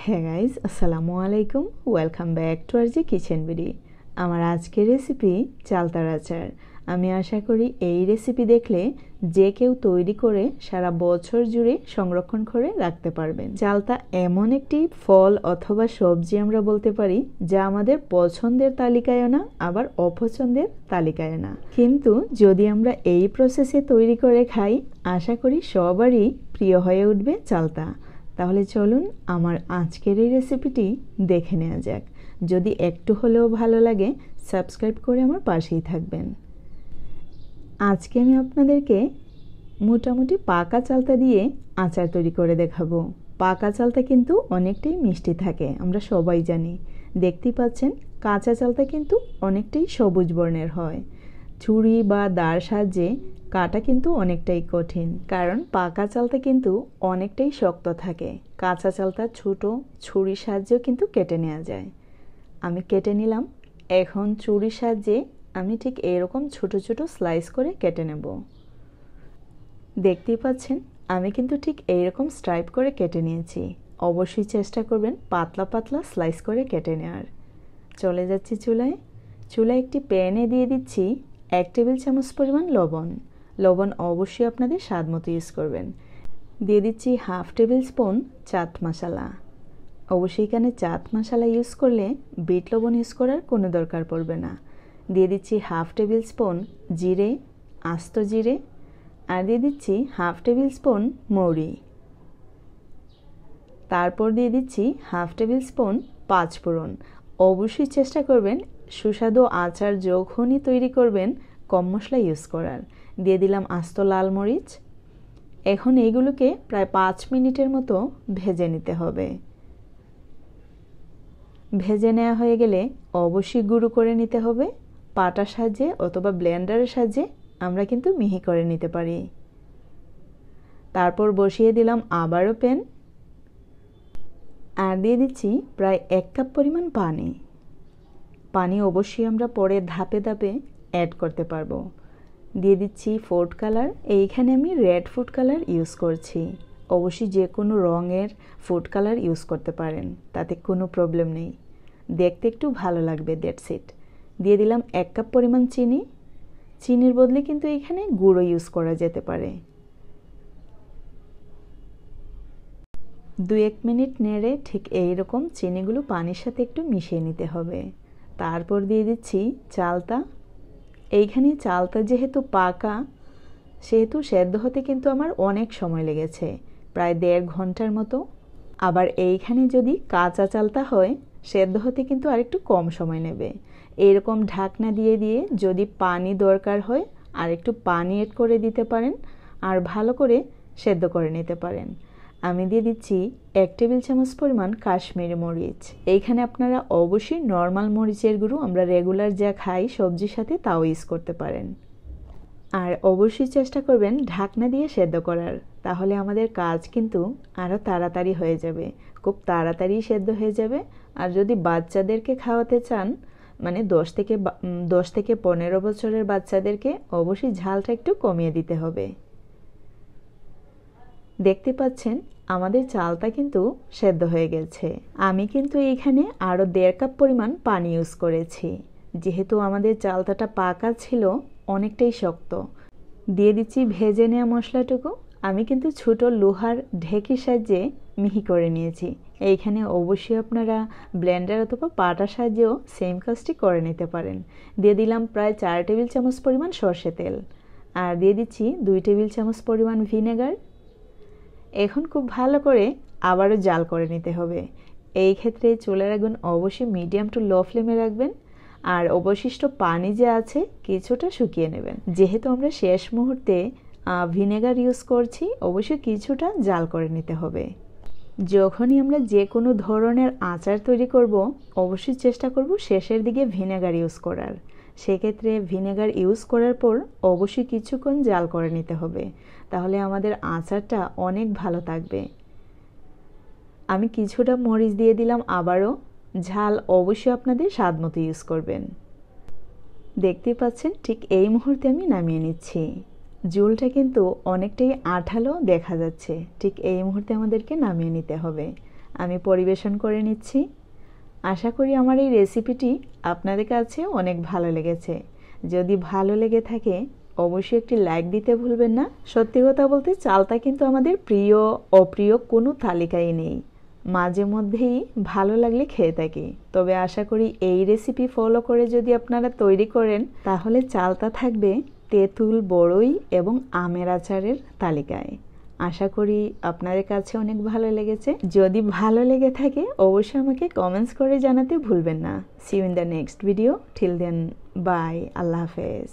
হ্যাঁ গাইজ, আসসালামু আলাইকুম। Welcome back to Rjkitchenbd। আমার আজকের রেসিপি চালতার আচার। আমি আশা করি এই রেসিপি দেখলে যে কেউ তৈরি করে সারা বছর জুড়ে সংরক্ষণ করে রাখতে পারবেন। চালতা এমন একটি ফল অথবা সবজি আমরা বলতে পারি যা আমাদের পছন্দের তালিকায় না, আবার অপছন্দের তালিকায় না। কিন্তু যদি আমরা এই প্রসেসে তৈরি করে খাই, আশা করি সবারই প্রিয় হয়ে উঠবে চালতা। তাহলে চলুন আমার আজকের এই রেসিপিটি দেখে নেওয়া যাক। যদি একটু হলেও ভালো লাগে, সাবস্ক্রাইব করে আমার পাশেই থাকবেন। আজকে আমি আপনাদেরকে মোটামুটি পাকা চালতা দিয়ে আচার তৈরি করে দেখাবো। পাকা চালতা কিন্তু অনেকটাই মিষ্টি থাকে, আমরা সবাই জানি। দেখতেই পাচ্ছেন কাঁচা চালতা কিন্তু অনেকটাই সবুজ বর্ণের হয়। ছুরি বা দার সাহায্যে কাটা কিন্তু অনেকটাই কঠিন, কারণ পাকা চালতা কিন্তু অনেকটাই শক্ত থাকে। কাঁচা চালতা ছোট ছুরির সাহায্যেও কিন্তু কেটে নেওয়া যায়। আমি কেটে নিলাম। এখন ছুরির সাহায্যে আমি ঠিক এরকম ছোট ছোট স্লাইস করে কেটে নেব। দেখতেই পাচ্ছেন আমি কিন্তু ঠিক এইরকম স্ট্রাইপ করে কেটে নিয়েছি। অবশ্যই চেষ্টা করবেন পাতলা পাতলা স্লাইস করে কেটে নেওয়ার। চলে যাচ্ছি চুলায় একটি প্যানে দিয়ে দিচ্ছি 1 টেবিল চামচ পরিমাণ লবণ। লবণ অবশ্যই আপনাদের স্বাদ মতো ইউজ করবেন। দিয়ে দিচ্ছি 1/2 টেবিল স্পুন চাট মশলা। অবশ্যই এখানে চাট মশলা ইউজ করলে বিট লবণ ইউজ করার কোনো দরকার পড়বে না। দিয়ে দিচ্ছি 1/2 টেবিল স্পুন জিরে, আস্ত জিরে, আর দিয়ে দিচ্ছি 1/2 টেবিল স্পুন মৌরি। তারপর দিয়ে দিচ্ছি 1/2 টেবিল স্পুন পাঁচফোড়ন। অবশ্যই চেষ্টা করবেন সুস্বাদু আচার যখনই তৈরি করবেন কম মশলা ইউজ করার। দিয়ে দিলাম আস্ত লাল মরিচ। এখন এইগুলোকে প্রায় 5 মিনিটের মতো ভেজে নিতে হবে। ভেজে নেওয়া হয়ে গেলে অবশ্যই গুঁড়ো করে নিতে হবে। পাটার সাহায্যে অথবা ব্লেন্ডারের সাহায্যে আমরা কিন্তু মিহি করে নিতে পারি। তারপর বসিয়ে দিলাম আবারও প্যান, আর দিয়ে দিচ্ছি প্রায় 1 কাপ পরিমাণ পানি। পানি অবশ্যই আমরা পরে ধাপে ধাপে অ্যাড করতে পারবো। দিয়ে দিচ্ছি ফুড কালার। এইখানে আমি রেড ফুড কালার ইউজ করছি। অবশ্যই যে কোনো রঙের ফুড কালার ইউজ করতে পারেন, তাতে কোনো প্রবলেম নেই। দেখতে একটু ভালো লাগবে, দ্যাটস ইট। দিয়ে দিলাম 1 কাপ পরিমাণ চিনি। চিনির বদলে কিন্তু এখানে গুঁড়ো ইউজ করা যেতে পারে। 2-1 মিনিট নেড়ে ঠিক এইরকম চিনিগুলো পানির সাথে একটু মিশিয়ে নিতে হবে। তারপর দিয়ে দিচ্ছি চালতা। এইখানে চালতা যেহেতু পাকা, সেহেতু সেদ্ধ হতে কিন্তু আমার অনেক সময় লেগেছে, প্রায় 1.5 ঘন্টার মতো। আবার এইখানে যদি কাঁচা চালতা হয়, সেদ্ধ হতে কিন্তু আরেকটু কম সময় নেবে। এরকম ঢাকনা দিয়ে দিয়ে যদি পানি দরকার হয় আর একটু পানি এড করে দিতে পারেন, আর ভালো করে সেদ্ধ করে নিতে পারেন। আমি দিয়ে দিচ্ছি 1 টেবিল চামচ পরিমাণ কাশ্মীরি মরিচ। এইখানে আপনারা অবশ্যই নর্মাল মরিচের গুঁড়ো আমরা রেগুলার যা খাই সবজির সাথে তাও ইউজ করতে পারেন। আর অবশ্যই চেষ্টা করবেন ঢাকনা দিয়ে সেদ্ধ করার, তাহলে আমাদের কাজ কিন্তু আরও তাড়াতাড়ি হয়ে যাবে, খুব তাড়াতাড়ি সেদ্ধ হয়ে যাবে। আর যদি বাচ্চাদেরকে খাওয়াতে চান, মানে 10 থেকে 15 বছরের বাচ্চাদেরকে অবশ্যই ঝালটা একটু কমিয়ে দিতে হবে। দেখতে পাচ্ছেন আমাদের চালটা কিন্তু সেদ্ধ হয়ে গেছে। আমি কিন্তু এইখানে আরও 1.5 কাপ পরিমাণ পানি ইউজ করেছি, যেহেতু আমাদের চালতাটা পাকা ছিল, অনেকটাই শক্ত। দিয়ে দিচ্ছি ভেজে নেওয়া মশলাটুকু। আমি কিন্তু ছোট লোহার ঢেকির সাহায্যে মিহি করে নিয়েছি। এইখানে অবশ্যই আপনারা ব্লেন্ডার অথবা পাটার সাহায্যেও সেম কাজটি করে নিতে পারেন। দিয়ে দিলাম প্রায় 4 টেবিল চামচ পরিমাণ সর্ষে তেল, আর দিয়ে দিচ্ছি 2 টেবিল চামচ পরিমাণ ভিনেগার। এখন খুব ভালো করে আবারও জাল করে নিতে হবে। এই ক্ষেত্রে চুলার আগুন অবশ্যই মিডিয়াম টু লো ফ্লেমে রাখবেন, আর অবশিষ্ট পানি যে আছে কিছুটা শুকিয়ে নেবেন। যেহেতু আমরা শেষ মুহূর্তে ভিনেগার ইউজ করছি, অবশ্যই কিছুটা জাল করে নিতে হবে। যখনই আমরা যে কোনো ধরনের আচার তৈরি করব, অবশ্যই চেষ্টা করব শেষের দিকে ভিনেগার ইউজ করার। সেক্ষেত্রে ভিনেগার ইউজ করার পর অবশ্যই কিছুক্ষণ জাল করে নিতে হবে, তাহলে আমাদের আচারটা অনেক ভালো থাকবে। আমি কিছুটা মরিচ দিয়ে দিলাম আবারও। ঝাল অবশ্যই আপনাদের স্বাদ মতো ইউজ করবেন। দেখতে পাচ্ছেন ঠিক এই মুহূর্তে আমি নামিয়ে নিচ্ছি। ঝোলটা কিন্তু অনেকটাই আঠালো দেখা যাচ্ছে। ঠিক এই মুহূর্তে আমাদেরকে নামিয়ে নিতে হবে। আমি পরিবেশন করে নিচ্ছি। আশা করি আমার এই রেসিপিটি আপনাদের কাছে অনেক ভালো লেগেছে। যদি ভালো লেগে থাকে অবশ্যই একটি লাইক দিতে ভুলবেন না। সত্যি কথা বলতে চালতা কিন্তু আমাদের প্রিয় অপ্রিয় কোনো তালিকায় নেই, মাঝে মধ্যেই ভালো লাগলে খেয়ে থাকি। তবে আশা করি এই রেসিপি ফলো করে যদি আপনারা তৈরি করেন তাহলে চালতা থাকবে তেঁতুল, বড়ই এবং আমের আচারের তালিকায়। আশা করি আপনাদের কাছে অনেক ভালো লেগেছে। যদি ভালো লেগে থাকে অবশ্যই আমাকে কমেন্টস করে জানাতে ভুলবেন না। See you in the next video. Till then bye, আল্লাহ হাফেজ।